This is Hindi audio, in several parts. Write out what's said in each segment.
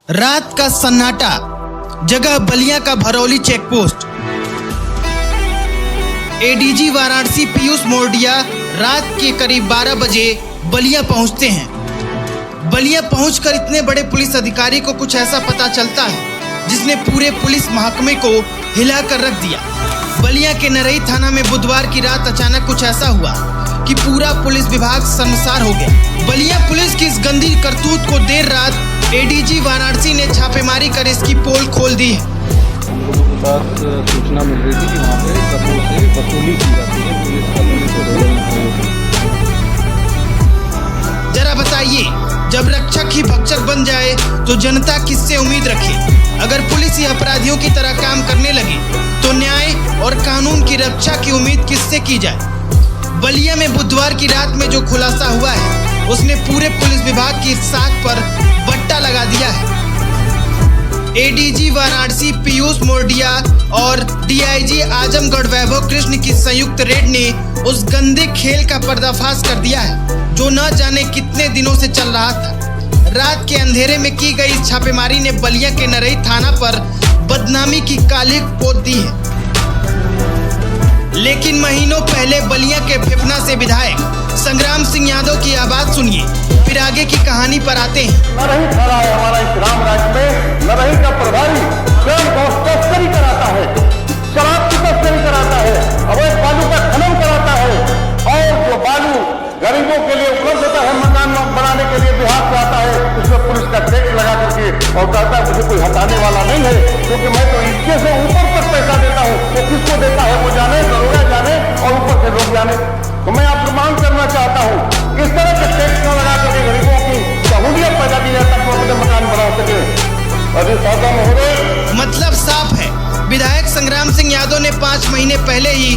रात का सन्नाटा, जगह बलिया का भरौली चेकपोस्ट। एडीजी वाराणसी पीयूष मोरडिया रात के करीब 12 बजे बलिया पहुंचते हैं। बलिया पहुंचकर इतने बड़े पुलिस अधिकारी को कुछ ऐसा पता चलता है जिसने पूरे पुलिस महकमे को हिलाकर रख दिया। बलिया के नरई थाना में बुधवार की रात अचानक कुछ ऐसा हुआ कि पूरा पुलिस विभाग शर्मसार हो गया। बलिया पुलिस की इस गंदी करतूत को देर रात एडीजी वाराणसी ने छापेमारी कर इसकी पोल खोल दी है। हम लोगों के पास सूचना मिल रही थी कि वहाँ पे कब्रों से वसूली की जाती है, पुलिस कॉलोनी को। जरा बताइए, जब रक्षक ही भक्षक बन जाए तो जनता किससे उम्मीद रखे? अगर पुलिस ही अपराधियों की तरह काम करने लगे तो न्याय और कानून की रक्षा की उम्मीद किससे की जाए? बलिया में बुधवार की रात में जो खुलासा हुआ है उसने पूरे पुलिस विभाग की साख पर बट्टा लगा दिया है। एडीजी वाराणसी पीयूष मोरडिया और डीआईजी आजमगढ़ वैभव कृष्ण की संयुक्त रेड ने उस गंदे खेल का पर्दाफाश कर दिया है जो न जाने कितने दिनों से चल रहा था। रात के अंधेरे में की गई इस छापेमारी ने बलिया के नरई थाना पर बदनामी की कालिख पोत दी है। लेकिन महीनों पहले बलिया के फेफना से विधायक संग्राम सिंह यादव की आवाज सुनिए, फिर आगे की कहानी पर आते हैं। नरही थाना है हमारा इस राम राज्य में। नरही का प्रभारी स्वयं तस्करी कराता है, शराब की तस्करी कराता है, अवैध बालू का खनन कराता है और जो बालू गरीबों के लिए उपलब्ध होता है मकान बनाने के लिए बिहार से आता है, उसमें पुलिस का टैक्स लगा करके और कहता है मुझे कोई हटाने वाला नहीं है क्योंकि मैं तो इसके से ऊपर तक पैसा देता हूँ। वो किसको देता है वो जाने, दरोगा जाने और ऊपर से लोग जाने। तो मैं आपको मांग करना चाहता हूँ इस तरह के टैक्स न लगा करके गरीबों की सहूलियत पैदा की जाए ताकि वो अपने मकान बना सके। अभी सादा महोदय, मतलब साफ है, विधायक संग्राम सिंह यादव ने 5 महीने पहले ही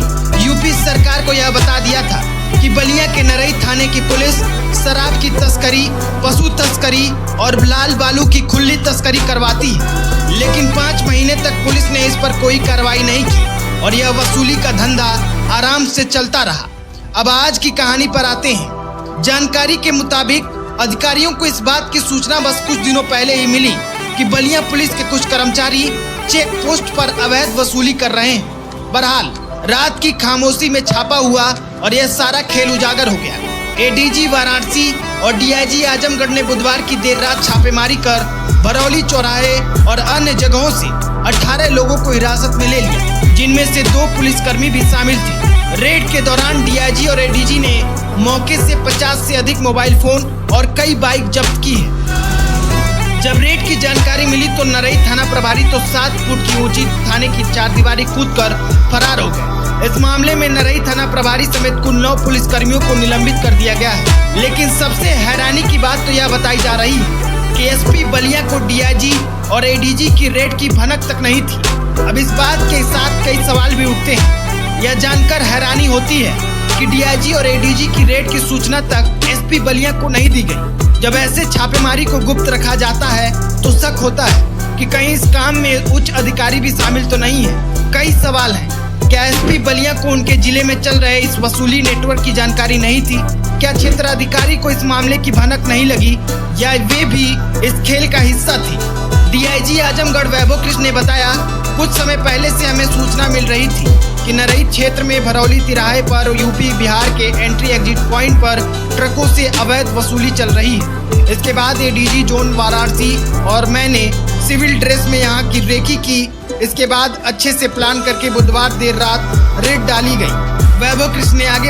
यूपी सरकार को यह बता दिया था कि बलिया के नरई थाने की पुलिस शराब की तस्करी, पशु तस्करी और लाल बालू की खुली तस्करी करवाती है। लेकिन 5 महीने तक पुलिस ने इस पर कोई कार्रवाई नहीं की और यह वसूली का धंधा आराम से चलता रहा। अब आज की कहानी पर आते हैं। जानकारी के मुताबिक अधिकारियों को इस बात की सूचना बस कुछ दिनों पहले ही मिली कि बलिया पुलिस के कुछ कर्मचारी चेक पोस्ट पर अवैध वसूली कर रहे हैं। बहरहाल रात की खामोशी में छापा हुआ और यह सारा खेल उजागर हो गया। एडीजी वाराणसी और डीआईजी आजमगढ़ ने बुधवार की देर रात छापेमारी कर भरौली चौराहे और अन्य जगहों से 18 लोगों को हिरासत में ले लिया, जिनमें से 2 पुलिसकर्मी भी शामिल थे। रेड के दौरान डीआईजी और एडीजी ने मौके से 50 से अधिक मोबाइल फोन और कई बाइक जब्त की है। जब रेड की जानकारी मिली तो नरई थाना प्रभारी तो 7 फुट की ऊंची थाने की 4 दीवारी कूदकर फरार हो गए। इस मामले में नरई थाना प्रभारी समेत कुल 9 पुलिसकर्मियों को निलंबित कर दिया गया है। लेकिन सबसे हैरानी की बात तो यह बताई जा रही है कि एसपी बलिया को डीआईजी और एडीजी की रेड की भनक तक नहीं थी। अब इस बात के साथ कई सवाल भी उठते हैं। यह जानकर हैरानी होती है कि डीआईजी और एडीजी की रेड की सूचना तक एसपी बलिया को नहीं दी गई। जब ऐसे छापेमारी को गुप्त रखा जाता है तो शक होता है कि कहीं इस काम में उच्च अधिकारी भी शामिल तो नहीं है। कई सवाल हैं। क्या एसपी बलिया को उनके जिले में चल रहे इस वसूली नेटवर्क की जानकारी नहीं थी? क्या क्षेत्राधिकारी को इस मामले की भनक नहीं लगी या वे भी इस खेल का हिस्सा थी? डीआईजी आजमगढ़ वैभव कृष्ण ने बताया, कुछ समय पहले से हमें सूचना मिल रही थी कि नरई क्षेत्र में भरौली तिराहे पर यूपी बिहार के एंट्री एग्जिट पॉइंट पर ट्रकों से अवैध वसूली चल रही है। इसके बाद एडीजी जोन वाराणसी और मैंने सिविल ड्रेस में यहाँ की रेकी की। इसके बाद अच्छे से प्लान करके बुधवार देर रात रेड डाली गई। वैभव कृष्ण ने आगे